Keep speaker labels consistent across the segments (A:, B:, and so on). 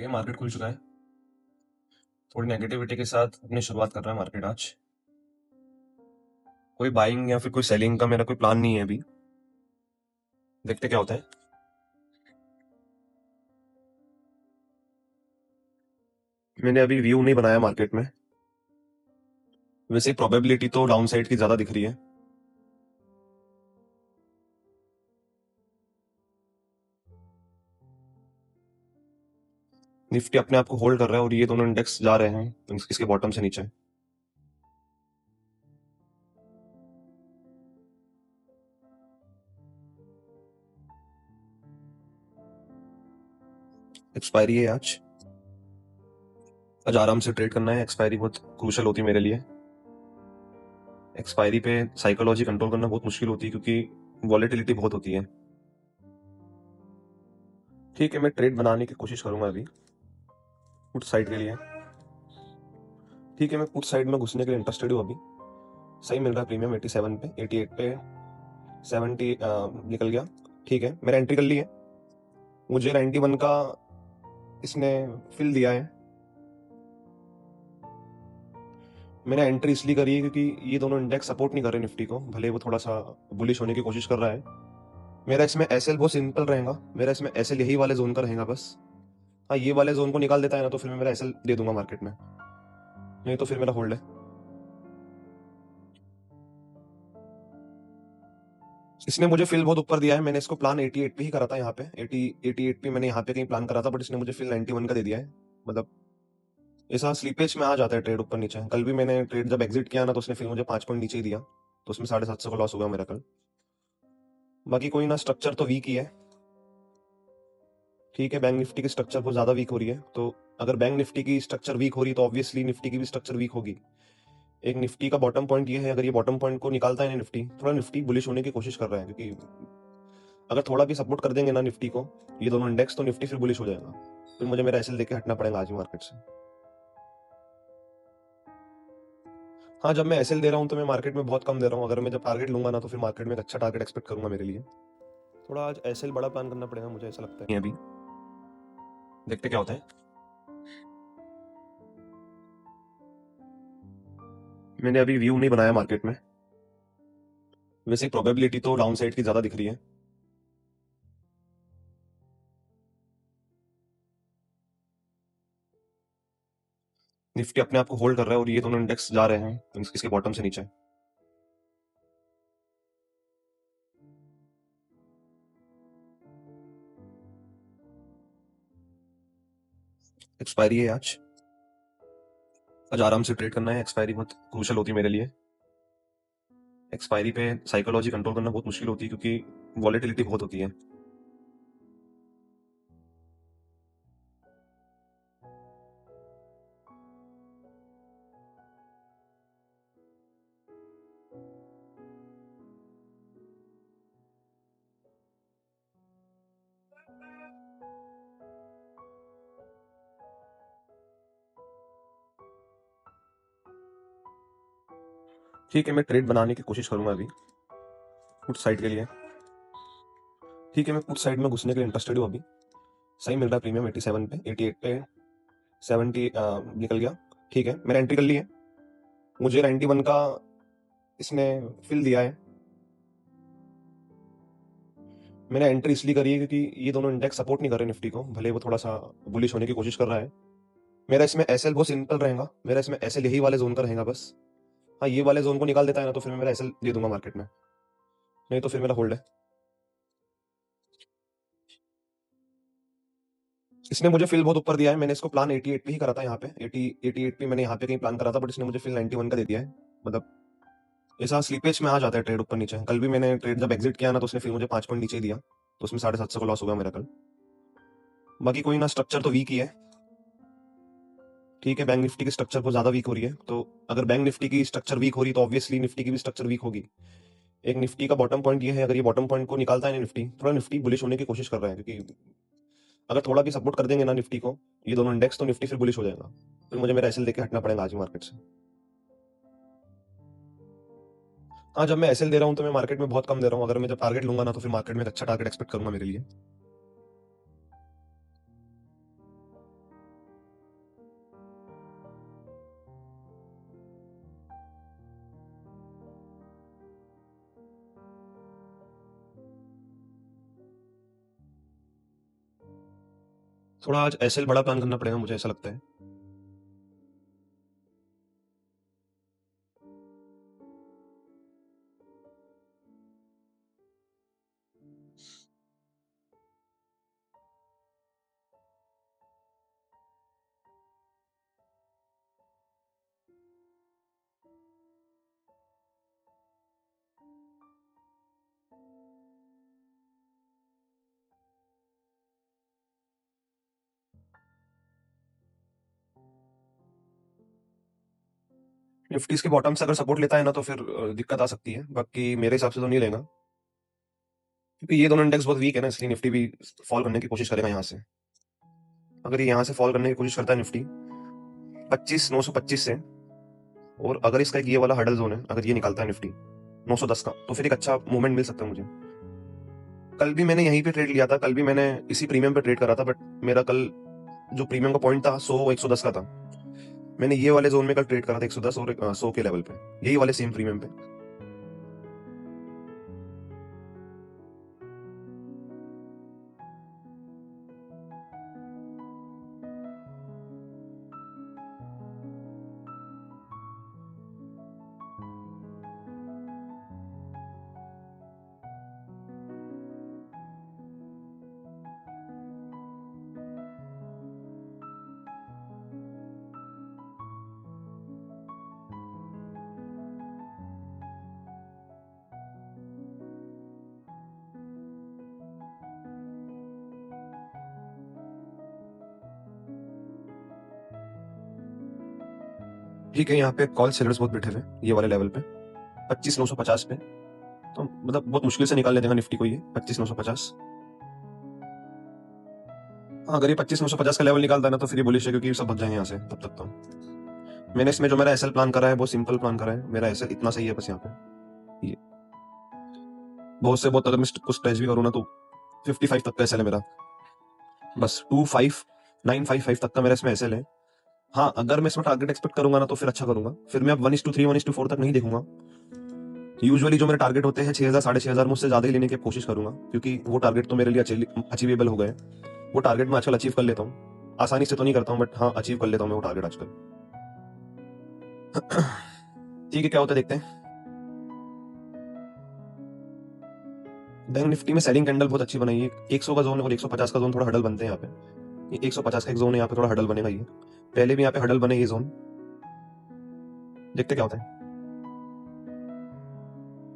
A: Okay, market खुल चुका है। थोड़ी नेगेटिविटी के साथ अपनी शुरुआत कर रहा है मार्केट आज। कोई बाइंग या फिर कोई सेलिंग का मेरा कोई प्लान नहीं है अभी। देखते क्या होता है। मैंने अभी व्यू नहीं बनाया मार्केट में। वैसे प्रोबेबिलिटी तो डाउन साइड की ज्यादा दिख रही है। निफ्टी अपने आप को होल्ड कर रहा है और ये दोनों इंडेक्स जा रहे हैं इसके बॉटम से नीचे। एक्सपायरी है आज। आज आराम से ट्रेड करना है। एक्सपायरी बहुत क्रूशल होती है मेरे लिए। एक्सपायरी पे साइकोलॉजी कंट्रोल करना बहुत मुश्किल होती है क्योंकि वॉलेटिलिटी बहुत होती है। ठीक है, मैं ट्रेड बनाने की कोशिश करूंगा अभी पुट साइड के लिए। ठीक है, मैं पुट साइड में घुसने के लिए इंटरेस्टेड हूँ अभी। सही मिल रहा है प्रीमियम 87 पे, 88 पे 70 निकल गया। ठीक है, मैंने एंट्री कर ली है। मुझे 91 का इसने फिल दिया है। मैंने एंट्री इसलिए करी है क्योंकि ये दोनों इंडेक्स सपोर्ट नहीं कर रहे निफ्टी को, भले वो थोड़ा सा बुलिश होने की कोशिश कर रहा है। मेरा इसमें एसएल बहुत सिंपल रहेगा। मेरा इसमें एसएल यही वाले जोन का रहेगा बस। हाँ, ये वाले जोन को निकाल देता है ना तो फिर मैं मेरा एसएल दे दूंगा मार्केट में, नहीं तो फिर मेरा होल्ड है। इसने मुझे फिल बहुत ऊपर दिया है। मैंने इसको प्लान 88 पे ही करा था। यहाँ पे 88 पे मैंने यहाँ पे कहीं प्लान करा था, बट इसने मुझे फिल 91 का दे दिया है। मतलब ऐसा स्लीपेज में आ जाता है ट्रेड ऊपर नीचे। कल भी मैंने ट्रेड जब एग्जिट किया ना तो उसने फिर मुझे 5 पॉइंट नीचे ही दिया, तो उसमें 750 का लॉस हुआ मेरा कल। बाकी कोई ना, स्ट्रक्चर तो वीक ही है। ठीक है, बैंक निफ्टी की स्ट्रक्चर बहुत ज्यादा वीक हो रही है, तो अगर बैंक निफ्टी की स्ट्रक्चर वीक हो रही है तो ऑब्वियसली निफ्टी की भी स्ट्रक्चर वीक होगी। एक निफ्टी का बॉटम पॉइंट ये है, अगर ये बॉटम पॉइंट को निकालता है ना निफ्टी, थोड़ा निफ्टी बुलिश होने की कोशिश कर रहा है, क्योंकि अगर थोड़ा भी सपोर्ट कर देंगे ना निफ्टी को ये दोनों इंडेक्स, तो निफ्टी फिर बुलिश हो जाएगा। फिर मुझे मेरा एसएल देके हटना पड़ेगा आज ही मार्केट से। हाँ, जब मैं एसएल दे रहा हूँ तो मैं मार्केट में बहुत कम दे रहा हूँ। अगर मैं जब टारगेट लूंगा ना तो फिर मार्केट में एक अच्छा टारगेट एक्सपेक्ट करूंगा मेरे लिए। थोड़ा आज एसएल बड़ा प्लान करना पड़ेगा मुझे, ऐसा लगता है अभी। देखते क्या होता है। मैंने अभी व्यू नहीं बनाया मार्केट में। वैसे प्रोबेबिलिटी तो डाउन साइड की ज्यादा दिख रही है। निफ्टी अपने आप को होल्ड कर रहा है और ये दोनों इंडेक्स जा रहे हैं इसके बॉटम से नीचे। एक्सपायरी है आज। आज आराम से ट्रेड करना है। एक्सपायरी बहुत क्रूशल होती है मेरे लिए। एक्सपायरी पे साइकोलॉजी कंट्रोल करना बहुत मुश्किल होती है क्योंकि वॉलेटिलिटी बहुत होती है। ठीक है, मैं ट्रेड बनाने की कोशिश करूंगा अभी पुट साइड के लिए। ठीक है, मैं पुट साइड में घुसने के लिए इंटरेस्टेड हूँ अभी। सही मिल रहा है प्रीमियम 87 पे, 88 पे 70 निकल गया। ठीक है, मैंने एंट्री कर ली है। मुझे 91 का इसने फिल दिया है। मैंने एंट्री इसलिए करी है क्योंकि ये दोनों इंडेक्स सपोर्ट नहीं कर रहे निफ्टी को, भले वो थोड़ा सा बुलिश होने की कोशिश कर रहा है। मेरा इसमें एसएल बहुत सिंपल रहेगा। मेरा इसमें एसएल यही वाले जोन का रहेगा बस। हाँ, ये वाले जोन को निकाल देता है ना तो फिर मैं मेरा एसएल दे दूंगा मार्केट में, नहीं तो फिर मेरा होल्ड है। इसने मुझे फिल बहुत ऊपर दिया है। मैंने इसको प्लान 88 पे ही करा था। यहाँ पे 88 पे मैंने यहाँ पे कहीं प्लान करा था, बट इसने मुझे फिल 91 का दे दिया है। मतलब ऐसा स्लीपेज में आ जाता है ट्रेड ऊपर नीचे। कल भी मैंने ट्रेड जब एग्जिट किया ना तो उसने फिर मुझे 5 पॉइंट नीचे ही दिया, तो उसमें 750 का लॉस हुआ मेरा कल। बाकी कोई ना, स्ट्रक्चर तो वीक ही है। ठीक है, बैंक निफ्टी की स्ट्रक्चर बहुत ज्यादा वीक हो रही है, तो अगर बैंक निफ्टी की स्ट्रक्चर वीक हो रही है तो ऑब्वियसली निफ्टी की भी स्ट्रक्चर वीक होगी। एक निफ्टी का बॉटम पॉइंट ये है, अगर ये बॉटम पॉइंट को निकालता है ना निफ्टी, थोड़ा निफ्टी बुलिश होने की कोशिश कर रहा है, क्योंकि अगर थोड़ा भी सपोर्ट कर देंगे ना निफ्टी को ये दोनों इंडेक्स, तो निफ्टी फिर बुलिश हो जाएगा। फिर मुझे मेरा एसएल देके हटना पड़ेगा आज ही मार्केट से। हाँ, जब मैं एसएल दे रहा हूँ तो मैं मार्केट में बहुत कम दे रहा हूँ। अगर मैं जब टारगेट लूंगा ना तो फिर मार्केट में एक अच्छा टारगेट एक्सपेक्ट करूंगा मेरे लिए। थोड़ा आज एसएल बड़ा प्लान करना पड़ेगा, मुझे ऐसा लगता है। निफ्टी इसके बॉटम से अगर सपोर्ट लेता है ना तो फिर दिक्कत आ सकती है, बाकी मेरे हिसाब से तो नहीं लेगा, क्योंकि ये दोनों इंडेक्स बहुत वीक है ना, इसलिए निफ्टी भी फॉल करने की कोशिश करेगा यहाँ से। अगर ये यहाँ से फॉल करने की कोशिश करता है निफ्टी 25,925 से, और अगर इसका एक ये वाला हडल जोन है, अगर ये निकालता है निफ्टी 910 का, तो फिर एक अच्छा मूवमेंट मिल सकता है मुझे। कल भी मैंने यहीं पे ट्रेड लिया था, कल भी मैंने इसी प्रीमियम पे ट्रेड करा था, बट मेरा कल जो प्रीमियम का पॉइंट था 100-110 का था। मैंने ये वाले जोन में कल ट्रेड करा था 110 और 100 के लेवल पे, यही वाले सेम प्रीमियम पे। ठीक है, यहाँ पे कॉल सेलर्स बहुत बैठे हुए ये वाले लेवल पे 25,950 पे, तो मतलब बहुत मुश्किल से निकालने देगा निफ्टी को ये 25,950। हाँ, अगर ये 25,950 का लेवल निकालता है ना तो फिर ये बुलिश है, क्योंकि सब भग जाएंगे यहाँ से तब तक तो। मैंने इसमें जो मेरा एसएल प्लान करा है बहुत सिंपल प्लान करा है, मेरा एसएल इतना सही है बस यहाँ पे। ये बहुत से बहुत, अगर मैं कुछ स्ट्रेच भी करूँ ना तो 55 तक का एसएल है मेरा, बस 25,955 तक का मेरा इसमें एसएल है। हाँ, अगर मैं इसमें टारगेट एक्सपेक्ट करूंगा ना तो फिर अच्छा करूंगा, फिर मैं अब 1:3 1:4 तक नहीं देखूंगा। यूजुअली जो मेरे टारगेट होते हैं 6,000 6,500 मुझसे ज्यादा ही लेने की कोशिश करूंगा, क्योंकि वो टारगेट तो मेरे लिए अचीवेबल हो गए। वो टारगेट मैं आजकल अचीव कर लेता हूँ, आसानी से तो नहीं करता हूँ, बट हाँ अचीव कर लेता हूँ मैं वो टारगेट आजकल। ठीक है, क्या होता है देखते हैं। बैंक निफ्टी में सेलिंग कैंडल बहुत अच्छी बनाई है, 100 का जोन और 150 का जोन थोड़ा हडल बनते हैं यहाँ पे। ये 150 का एक जोन है, यहाँ पे थोड़ा हडल बनेगा, ये पहले भी यहाँ पे हडल बने ये जोन, देखते क्या होता है।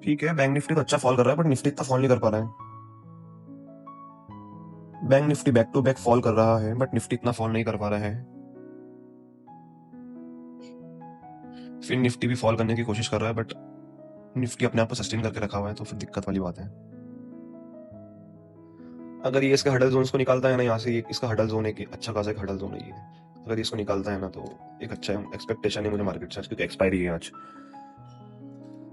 A: ठीक है, बैंक निफ्टी तो अच्छा फॉल कर रहा है, बट निफ्टी इतना फॉल नहीं कर पा रहा है। Bank Nifty back to back fall कर रहा है, बट निफ्टी इतना फॉल नहीं कर पा रहा है। फिर निफ्टी भी फॉल करने की कोशिश कर रहा है, बट निफ्टी अपने आप को सस्टेन करके रखा हुआ है, तो फिर दिक्कत वाली बात है। अगर ये इसका हडल जोन को निकालता है ना यहाँ से, ये इसका हडल जोन है कि अच्छा खासा एक हडल जोन है ये, अगर इसको निकालता है ना तो एक अच्छा एक्सपेक्टेशन है मुझे मार्केट से, क्योंकि एक्सपायरी है आज।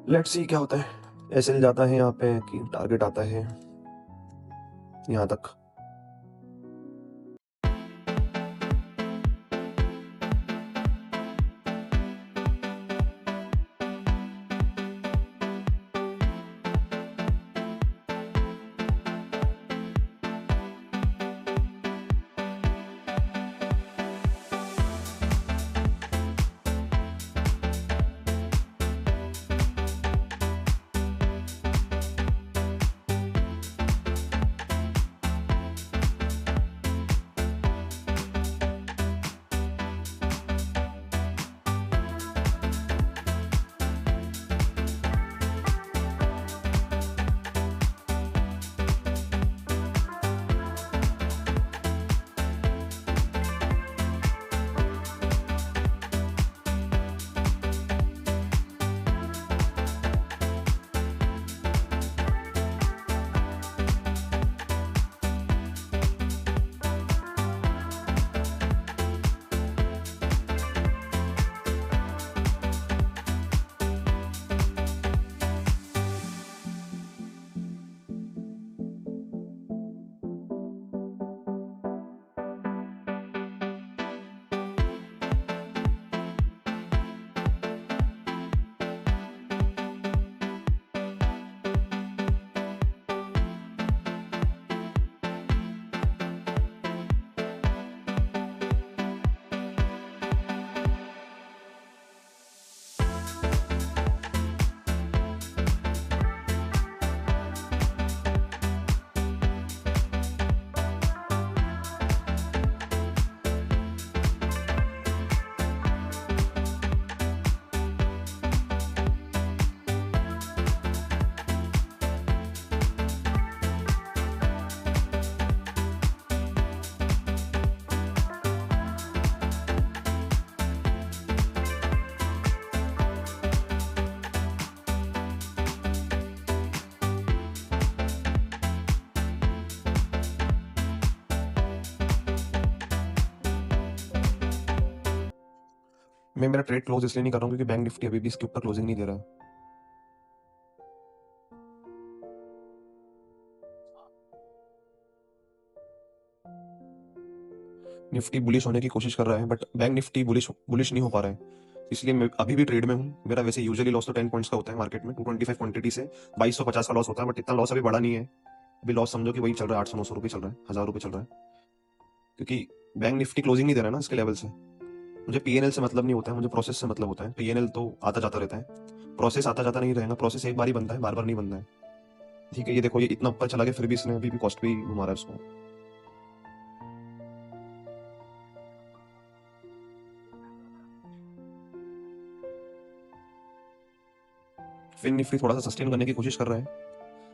A: लेट्स सी क्या होता है। एसएल जाता है यहाँ पे कि टारगेट आता है यहाँ तक। मैं मेरा ट्रेड क्लोज इसलिए नहीं कर रहा हूँ क्योंकि बैंक निफ्टी अभी भी इसके ऊपर क्लोजिंग नहीं दे रहा है। निफ्टी बुलिश होने की कोशिश कर रहा है but bank Nifty bullish bullish नहीं हो पा रहा है, इसलिए मैं अभी भी ट्रेड में हूँ। मेरा वैसे यूजुअली लॉस तो 10 पॉइंट्स का होता है मार्केट में, 225 क्वांटिटी से 2250 का लॉस होता है, बट इतना लॉस अभी बड़ा नहीं है। अभी लॉस समझो कि वही चल रहा है, 800-900 रुपये चल रहा है, 1000 रुपये चल रहा है, क्योंकि बैंक निफ्टी क्लोजिंग नहीं दे रहा है ना इसके लेवल से। मुझे पीएनएल से मतलब नहीं होता है, मुझे प्रोसेस से मतलब होता है। पीएनएल तो आता जाता रहता है, प्रोसेस आता जाता नहीं रहेगा। प्रोसेस एक बार ही बनता है, बार बार नहीं बनता है। ठीक है, ये देखो ये इतना ऊपर चला गया, फिर भी इसने अभी भी कॉस्ट भी घुमा रहा है उसको। फिन निफ्टी थोड़ा सा सस्टेन करने की कोशिश कर रहा है।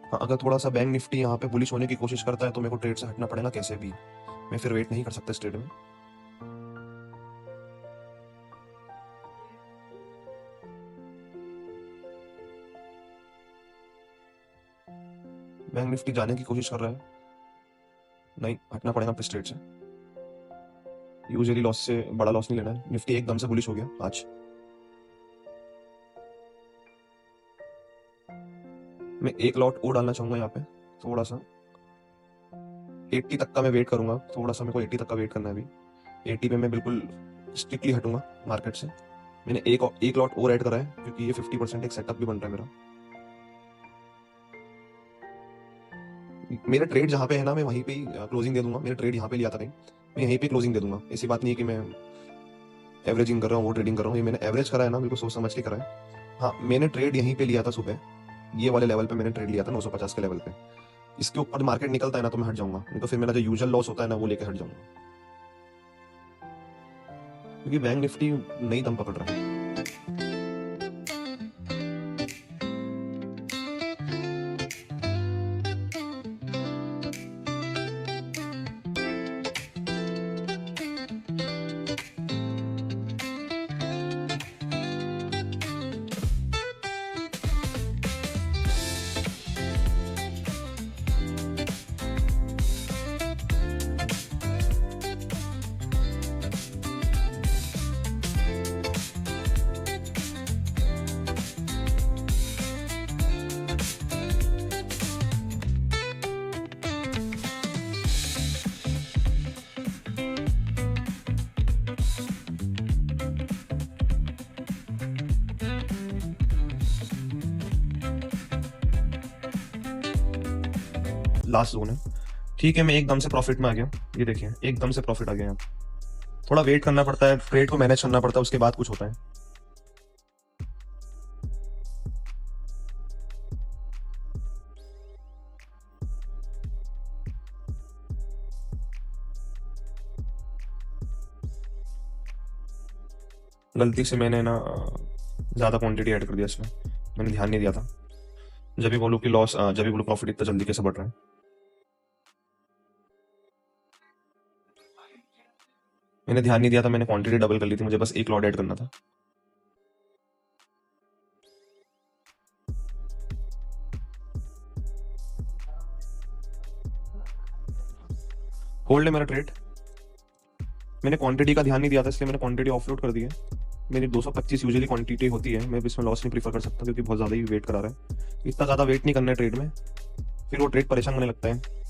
A: हाँ, अगर थोड़ा सा बैंक निफ्टी यहाँ पे बुलिश होने की कोशिश करता है तो मेरे को ट्रेड से हटना पड़ेगा कैसे भी। मैं फिर वेट नहीं कर सकता इस ट्रेड में। बैंक निफ्टी जाने की कोशिश कर रहा है, नहीं हटना पड़ेगा इस ट्रेड से। यूजुअली लॉस से बड़ा लॉस नहीं लेना है। निफ्टी एकदम से बुलिश हो गया आज। मैं एक लॉट और डालना चाहूंगा यहाँ पे, थोड़ा सा 80 तक का मैं वेट करूंगा। थोड़ा सा मेरे को 80 तक का वेट करना है अभी। 80 पे मैं बिल्कुल स्ट्रिक्टली हटूंगा मार्केट से। मैंने एक लॉट और ऐड करा है क्योंकि ये 50% एक सेटअप भी बन रहा है मेरा। मेरा ट्रेड जहाँ पे है ना, मैं वहीं पे ही क्लोजिंग दे दूंगा। मेरा ट्रेड यहाँ पे लिया था कहीं, मैं यहीं पे क्लोजिंग दे दूंगा। ऐसी बात नहीं है कि मैं एवरेजिंग कर रहा हूँ वो ट्रेडिंग कर रहा हूँ। ये मैंने एवरेज करा है ना, बिल्कुल सोच समझ के करा है। हाँ, मैंने ट्रेड यहीं पे लिया था सुबह, ये वाले लेवल पे मैंने ट्रेड लिया था 950 के लेवल पे। इसके ऊपर मार्केट निकलता है ना तो मैं हट जाऊंगा, नहीं तो फिर मेरा जो यूजुअल लॉस होता है ना वो लेके हट जाऊंगा, क्योंकि बैंक निफ्टी नई दम पकड़ रहा है। लास्ट जोन है, ठीक है। मैं एकदम से प्रॉफिट में आ गया, ये देखिए एकदम से प्रॉफिट आ गया। यहाँ थोड़ा वेट करना पड़ता है, ट्रेड को मैनेज करना पड़ता है, उसके बाद कुछ होता है। गलती से मैंने ना ज्यादा क्वांटिटी ऐड कर दिया इसमें, मैंने ध्यान नहीं दिया था। जब भी बोलूँ कि लॉस, जब भी बोलूँ प्रॉफिट इतना जल्दी कैसे बढ़ रहा है। मैंने ध्यान नहीं दिया था, मैंने क्वांटिटी डबल कर ली थी, मुझे बस एक लॉट ऐड करना था। होल्ड है मेरा ट्रेड। मैंने क्वांटिटी का ध्यान नहीं दिया था, इसलिए मैंने क्वांटिटी ऑफलोड कर दी है। मेरी 225 यूजुअली क्वांटिटी होती है, मैं इसमें लॉस नहीं प्रीफर कर सकता क्योंकि बहुत ज़्यादा ही वेट करा रहा है। इतना ज़्यादा वेट नहीं करना है ट्रेड में, फिर वो ट्रेड परेशान होने लगता है।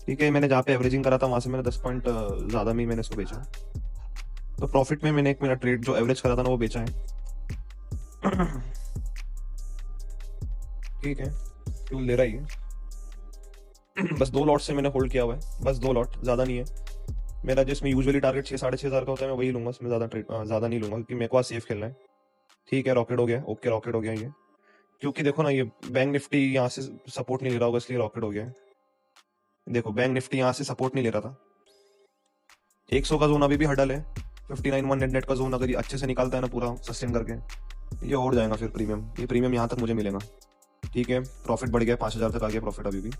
A: ठीक है, मैंने जहाँ पे एवरेजिंग करा था वहां से मैंने 10 पॉइंट ज़्यादा में मैंने इसको बेचा, तो प्रॉफिट में मैंने एक मेरा ट्रेड जो एवरेज करा था ना वो बेचा है। ठीक है, फ्यूल ले रहा ही है। बस 2 लॉट से मैंने होल्ड किया हुआ है, बस 2 लॉट, ज़्यादा नहीं है मेरा। जिसमें यूजुअली टारगेट 6-6.5 हज़ार का होता है, मैं वही लूंगा, इसमें ज़्यादा नहीं लूंगा क्योंकि मेरे को आज सेफ खेलना है। ठीक है, रॉकेट हो गया, ओके रॉकेट हो गया ये, क्योंकि देखो ना ये बैंक निफ्टी यहाँ से सपोर्ट नहीं ले रहा होगा इसलिए रॉकेट हो गया है। देखो बैंक निफ्टी यहाँ से सपोर्ट नहीं ले रहा था, 100 का जोन अभी भी हडल है। 59 नेट का जोन अगर ये अच्छे से निकालता है ना पूरा सस्टेन करके, ये और जाएगा फिर प्रीमियम। ये प्रीमियम यहाँ तक मुझे मिलेगा। ठीक है, प्रॉफिट बढ़ गया, 5000 तक आ गया प्रॉफिट। अभी भी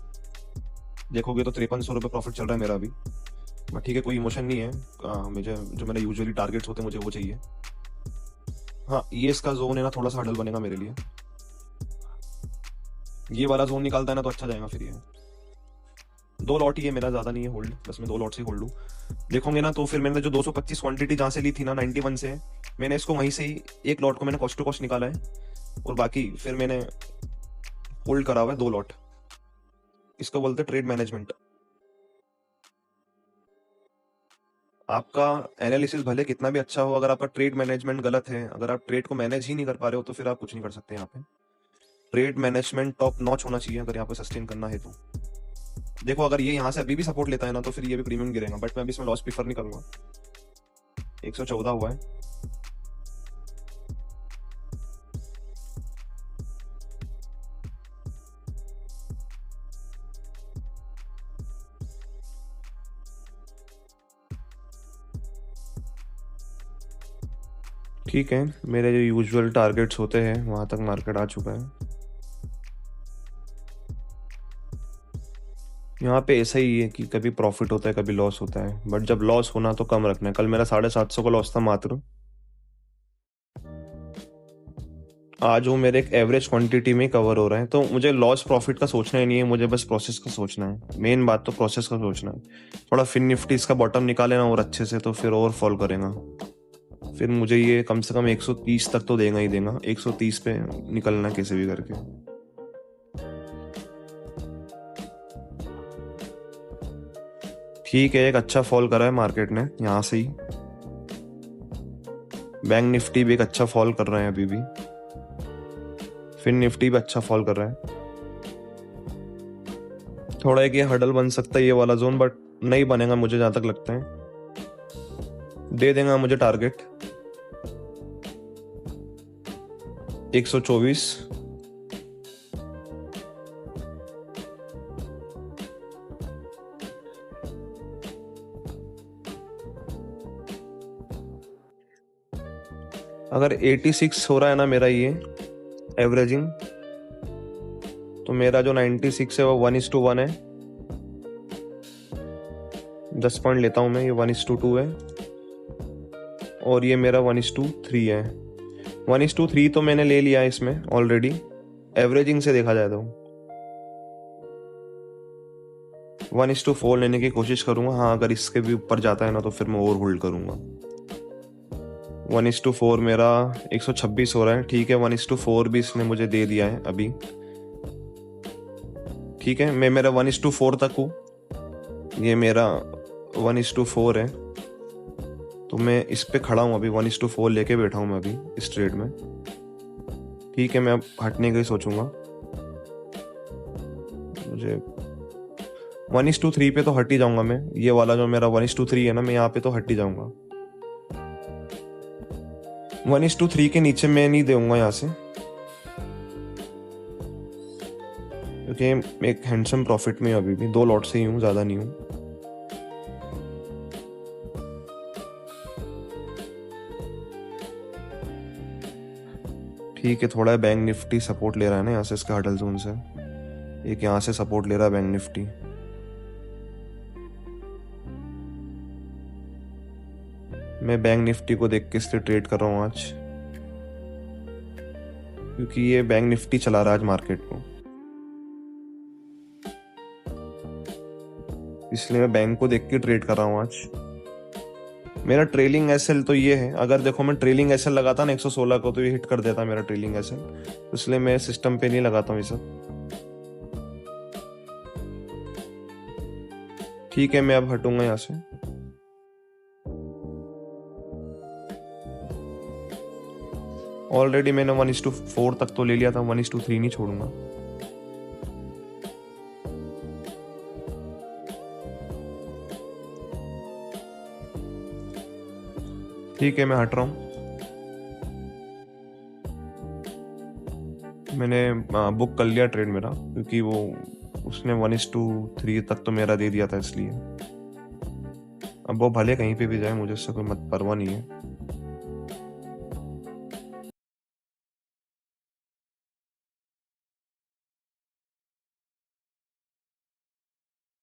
A: देखोगे तो 5300 रुपये प्रॉफिट चल रहा है मेरा अभी। बट ठीक है, कोई इमोशन नहीं है, मुझे जो मेरा यूजुअली टारगेट्स होते हैं मुझे वो चाहिए। हाँ, ये इसका जोन है ना, थोड़ा सा हडल बनेगा मेरे लिए। ये वाला जोन निकालता है ना तो अच्छा जाएगा फिर। ये 2 लॉट ही है मेरा, ज्यादा नहीं है होल्ड, बस मैं 2 लॉट से होल्ड लूँ। देखोगे ना तो फिर मैंने जो 225 क्वांटिटी जहाँ से ली थी ना 91 से, मैंने इसको वहीं से ही एक लॉट को मैंने कॉस्ट टू कॉस्ट निकाला है और बाकी फिर मैंने होल्ड करा हुआ है 2 लॉट। इसको बोलते हैं ट्रेड मैनेजमेंट। आपका एनालिसिस भले कितना भी अच्छा हो, अगर आपका ट्रेड मैनेजमेंट गलत है, अगर आप ट्रेड को मैनेज ही नहीं कर पा रहे हो, तो फिर आप कुछ नहीं कर सकते। यहाँ पे ट्रेड मैनेजमेंट टॉप नॉच होना चाहिए अगर यहाँ पे सस्टेन करना है तो। देखो अगर ये यहाँ से अभी भी सपोर्ट लेता है ना, तो फिर ये भी प्रीमियम गिरेगा, बट मैं अभी इसमें लॉस प्रीफर नहीं करूंगा। 114 हुआ है। ठीक है, मेरे जो यूजुअल टारगेट्स होते हैं वहां तक मार्केट आ चुका है। यहाँ पे ऐसा ही है कि कभी प्रॉफिट होता है कभी लॉस होता है, बट जब लॉस होना तो कम रखना है। कल मेरा 750 का लॉस था मात्र। आज वो मेरे एक एवरेज क्वांटिटी में कवर हो रहा है, तो मुझे लॉस प्रॉफिट का सोचना ही नहीं है, मुझे बस प्रोसेस का सोचना है। मेन बात तो प्रोसेस का सोचना है। थोड़ा फिन निफ्टी इसका बॉटम निकाले ना और अच्छे से, तो फिर और फॉल करेगा। फिर मुझे ये कम से कम 130 तक तो देगा ही देगा। 130 पे निकलना कैसे भी करके। ठीक है, एक अच्छा फॉल करा है मार्केट ने यहाँ से ही। बैंक निफ्टी भी एक अच्छा फॉल कर रहे हैं अभी भी। फिन निफ्टी भी अच्छा फॉल कर रहा है। थोड़ा एक ये हडल बन सकता है ये वाला जोन, बट नहीं बनेगा मुझे जहां तक लगता है। दे देगा मुझे टारगेट 124। अगर 86 हो रहा है ना मेरा ये एवरेजिंग, तो मेरा जो 96 है वो 1:1 है। 10 पॉइंट लेता हूं मैं, ये 1:2 है। और ये मेरा 1:3 है। 1:3 तो मैंने ले लिया है इसमें ऑलरेडी, एवरेजिंग से देखा जाए तो। 1:4 लेने की कोशिश करूंगा। हाँ, अगर इसके भी ऊपर जाता है ना तो फिर मैं और होल्ड करूंगा। 1:4 मेरा 126 हो रहा है। ठीक है, 1:4 भी इसने मुझे दे दिया है अभी। ठीक है, मैं मेरा 1:4 तक हूँ। ये मेरा 1:4 है, तो मैं इस पे खड़ा हूँ अभी। 1:4 लेके बैठा हूँ मैं अभी इस ट्रेड में। ठीक है, मैं अब हटने का ही सोचूंगा। मुझे 1:3 पे तो हट ही जाऊंगा मैं। ये वाला जो मेरा 1:3 है ना, मैं यहाँ पे तो हट ही जाऊंगा। 1:3 के नीचे मैं नहीं दूंगा यहाँ से, क्योंकि मैं एक हैंडसम प्रॉफिट में अभी भी 2 लॉट से ही हूँ, ज्यादा नहीं हूँ। ठीक है, थोड़ा बैंक निफ्टी सपोर्ट ले रहा है ना यहाँ से, इसका हडल जोन से। एक यहाँ से सपोर्ट ले रहा है बैंक निफ्टी। मैं बैंक निफ्टी को देख के इसलिए ट्रेड कर रहा हूँ आज, क्योंकि ये बैंक निफ्टी चला रहा है आज मार्केट को, इसलिए मैं बैंक को देख के ट्रेड कर रहा हूँ आज। मेरा ट्रेलिंग एसएल तो ये है, अगर देखो मैं ट्रेलिंग एसएल लगाता ना 116 को, तो ये हिट कर देता मेरा ट्रेलिंग एसएल, इसलिए मैं सिस्टम पे नहीं लगाता हूँ ये सब। ठीक है, मैं अब हटूंगा यहाँ से। ऑलरेडी मैंने 1:4 तक तो ले लिया था, 1:3 नहीं छोड़ूंगा। ठीक है, मैं हट रहा हूँ। मैंने बुक कर लिया ट्रेड मेरा, क्योंकि वो उसने 1:3 तक तो मेरा दे दिया था, इसलिए। अब वो भले कहीं पे भी जाए, मुझे उससे कोई मत परवाह नहीं है।